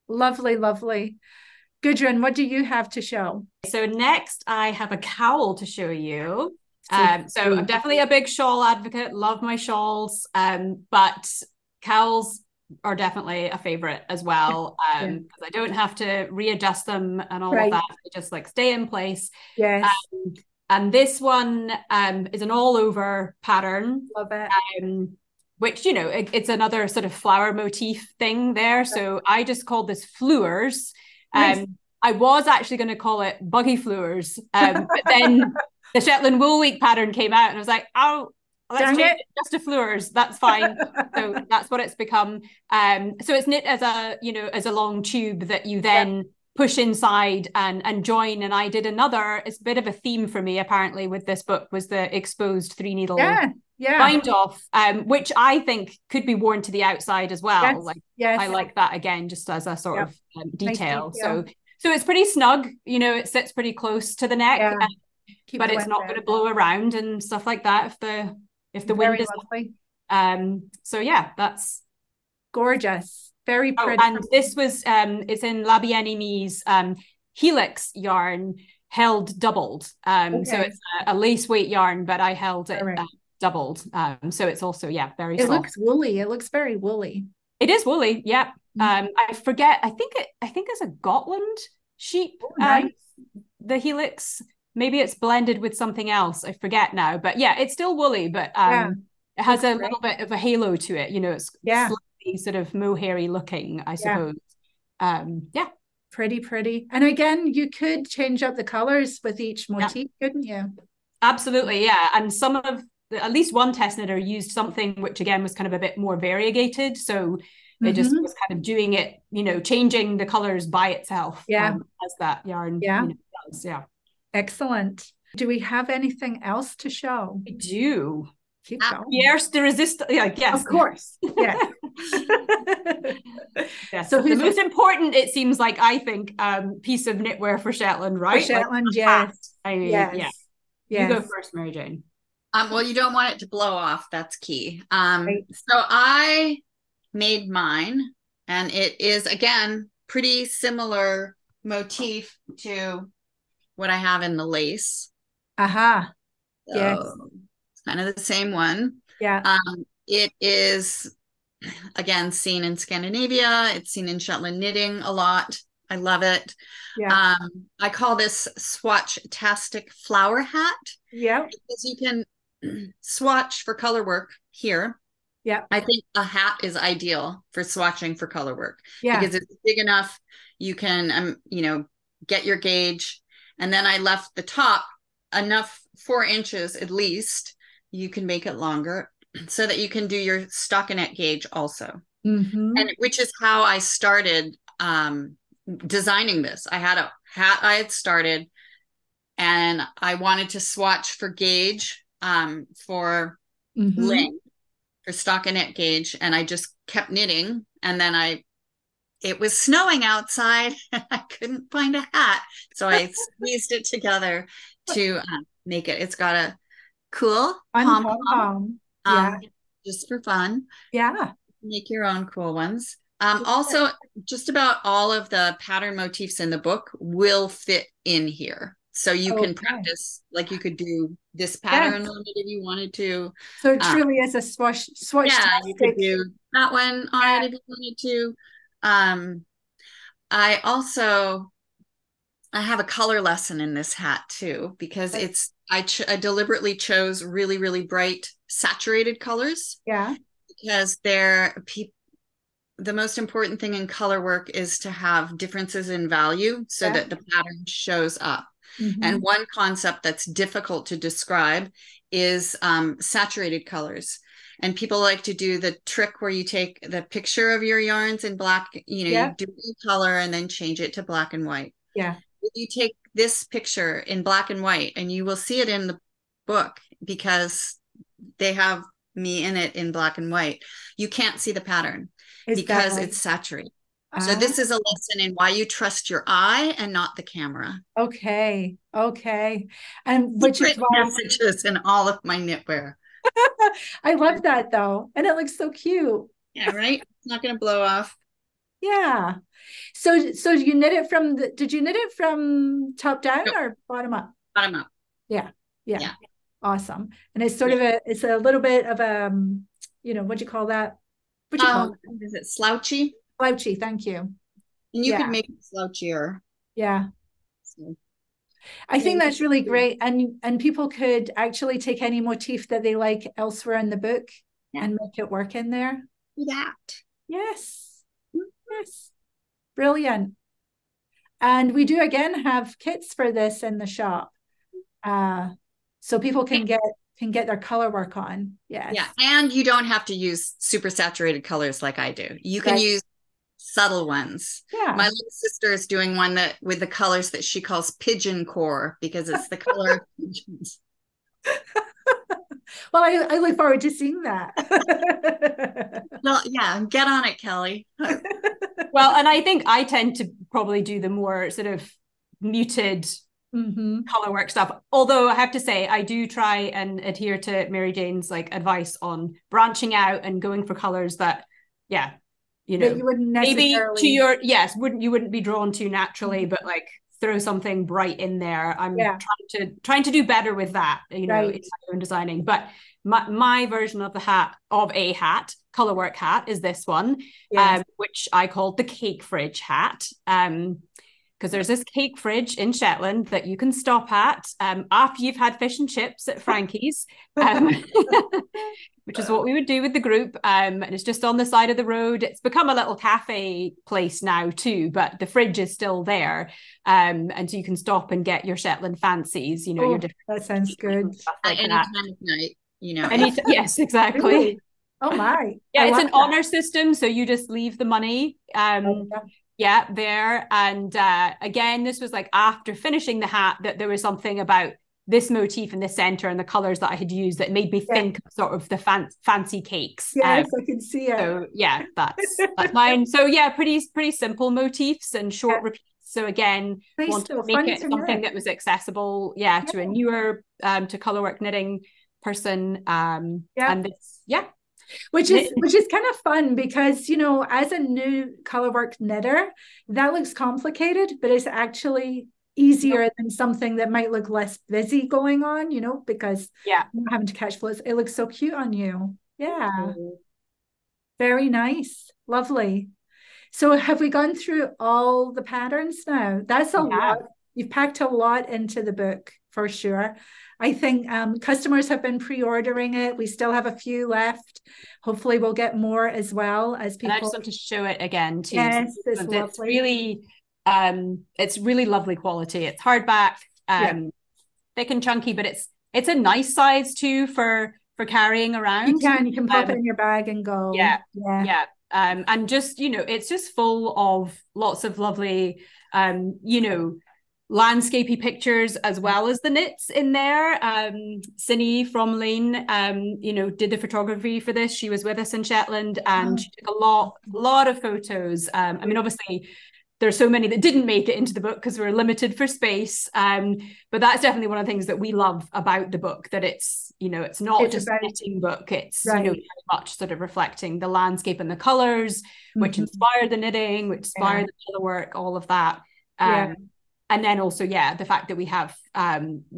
Lovely. Gudrun, what do you have to show? So next I have a cowl to show you. So I'm definitely a big shawl advocate, love my shawls, but cowls are definitely a favorite as well, because I don't have to readjust them and all of that. They just like stay in place. Yes. And this one is an all over pattern. Love it. Which, it's another sort of flower motif thing there. So I just called this fleurs. Nice. I was actually going to call it buggy fleurs, but then the Shetland Wool Week pattern came out and I was like, oh, let's change it just to fleurs. That's fine. So that's what it's become. So it's knit as a long tube that you then push inside and join. And I did it's a bit of a theme for me apparently with this book, was the exposed 3 needle bind off, which I think could be worn to the outside as well. I like that again, just as a sort of detail. Nice. So it's pretty snug, it sits pretty close to the neck, but it's not going to blow around and stuff like that if the wind is lovely. So yeah, that's gorgeous, very pretty. And this was it's in La Bien-Aimée's Helix yarn, held doubled. So it's a lace weight yarn, but I held it doubled. So it's also very soft. It looks woolly. It looks very woolly. It is woolly, yeah. I forget. I think it's a Gotland sheep. Nice. The Helix. Maybe it's blended with something else. I forget now. But yeah, it's still woolly, but it has a little bit of a halo to it. It's slightly sort of mohairy looking, I suppose. Pretty. And again, you could change up the colors with each motif, couldn't you? Absolutely, yeah. And some of at least one test knitter used something which again was kind of a bit more variegated. So it just was kind of doing it, you know, changing the colors by itself. Yeah. As that yarn, yeah. You know, does. Yeah. Excellent. Do we have anything else to show? We do. Keep going. Fierce the resistance. Yeah, yes. Of course. Yeah. Yes. So the most important, it seems like, I think, piece of knitwear for Shetland, right? For Shetland, like, yes. I mean, yes. Yeah. Yes. You go first, Mary Jane. Well, you don't want it to blow off. That's key. Right. So I made mine, and it is, again, pretty similar motif to what I have in the lace. Aha. So yes. It's kind of the same one. Yeah. It is, again, seen in Scandinavia. It's seen in Shetland knitting a lot. I love it. Yeah. I call this swatch-tastic flower hat. Yeah. Because you can swatch for color work here. Yeah. I think a hat is ideal for swatching for color work. Yeah. Because it's big enough. You can, you know, get your gauge. And then I left the top enough, 4 inches at least. You can make it longer so that you can do your stockinette gauge also. And which is how I started designing this. I had a hat I had started, and I wanted to swatch for gauge for length, for stockinette gauge, and I just kept knitting. And then it was snowing outside and I couldn't find a hat, so I squeezed it together to make it. It's got a cool pom-pom, yeah, just for fun. Yeah, make your own cool ones. Also, just about all of the pattern motifs in the book will fit in here. So you can practice, like you could do this pattern on it if you wanted to. So it truly is a swatch. Yeah, you could do that one on it if you wanted to. I have a color lesson in this hat too, because I deliberately chose really, really bright saturated colors. Yeah. Because the most important thing in color work is to have differences in value so that the pattern shows up. And one concept that's difficult to describe is saturated colors. And people like to do the trick where you take the picture of your yarns in black, you do color and then change it to black and white. Yeah. You take this picture in black and white, and you will see it in the book because they have me in it in black and white. You can't see the pattern because it's saturated. So this is a lesson in why you trust your eye and not the camera. Okay. And which is why messages in all of my knitwear. I love that though. And it looks so cute. Yeah, right? It's not going to blow off. Yeah. So you knit it from did you knit it from top down or bottom up? Bottom up. Yeah. Awesome. And it's sort of it's a little bit of what do you call that? What do you call it? Is it slouchy? Slouchy, thank you. And you could make it slouchier. Yeah. So, I think that's really great. And people could actually take any motif that they like elsewhere in the book and make it work in there. Do that. Yes. Brilliant. And we do again have kits for this in the shop. So people can get their color work on. Yes. Yeah. And you don't have to use super saturated colors like I do. You can use subtle ones. Yeah. My little sister is doing one that with the colors that she calls pigeon core because it's the color of pigeons. Well, I look forward to seeing that. Well, yeah, get on it, Kelly. Well, and I think I tend to probably do the more sort of muted color work stuff. Although I have to say, I do try and adhere to Mary Jane's advice on branching out and going for colors that, that you wouldn't necessarily... maybe to your you wouldn't be drawn to naturally, but throw something bright in there. I'm trying to do better with that, in my own designing. But my version of a hat, color work hat, is this one, which I called the cake fridge hat. Because there's this cake fridge in Shetland that you can stop at after you've had fish and chips at Frankie's, which is what we would do with the group. And it's just on the side of the road. It's become a little cafe place now too, but the fridge is still there. And so you can stop and get your Shetland fancies, your different... That sounds good. At any time of night. Yes, exactly. Really? Oh my. Yeah, it's an honor system, so you just leave the money there. And again, this was like after finishing the hat that there was something about this motif in the center and the colors that I had used that made me think of sort of the fancy cakes. Yes, I can see it. So yeah, that's mine. So yeah, pretty simple motifs and short repeats. So again, want to make it something that was accessible, to a newer to colorwork knitting person. And this, which is kind of fun because, you know, as a new colorwork knitter, that looks complicated, but it's actually easier than something that might look less busy going on, you know, because you're not having to catch flows. It looks so cute on you. Yeah. Very nice. Lovely. So have we gone through all the patterns now? That's a lot. You've packed a lot into the book for sure. I think customers have been pre-ordering it. We still have a few left. Hopefully we'll get more as well as people. And I just want to show it again too. Yes, it's really it's really lovely quality. It's hardback, thick and chunky, but it's a nice size too for carrying around. You can pop it in your bag and go. And just, you know, it's just full of lots of lovely you know, landscapey pictures as well as the knits in there. Cindy from Lane you know, did the photography for this. She was with us in Shetland and she took a lot of photos. I mean, obviously there's so many that didn't make it into the book because we're limited for space, but that's definitely one of the things that we love about the book, that it's, you know, it's not just a knitting book. It's you know, very much sort of reflecting the landscape and the colors which inspire the knitting, which inspire the color work, all of that. And then also, the fact that we have,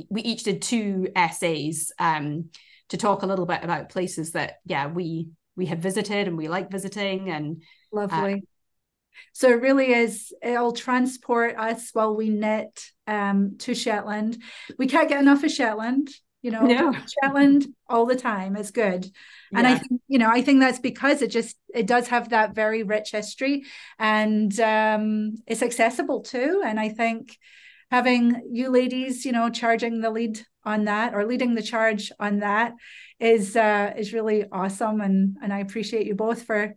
we each did 2 essays to talk a little bit about places that, we have visited and we like visiting. And lovely. So it really is, it'll transport us while we knit to Shetland. We can't get enough of Shetland, you know, Shetland all the time is good. And I think, you know, I think that's because it does have that very rich history and it's accessible too. And I think having you ladies, you know, charging the lead on that or leading the charge on that is really awesome. And I appreciate you both for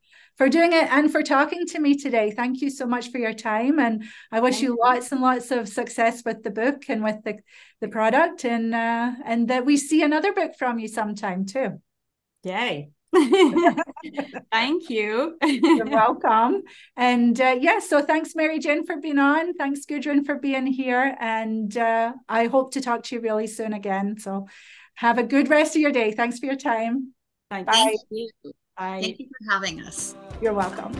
doing it and for talking to me today. Thank you so much for your time. And I wish you lots and lots of success with the book and with the product and that we see another book from you sometime too. Yay. Thank you. You're welcome. And so thanks Mary Jane for being on. Thanks Gudrun for being here. And I hope to talk to you really soon again. So have a good rest of your day. Thanks for your time. Thank Bye. you. Bye. Thank you for having us. You're welcome.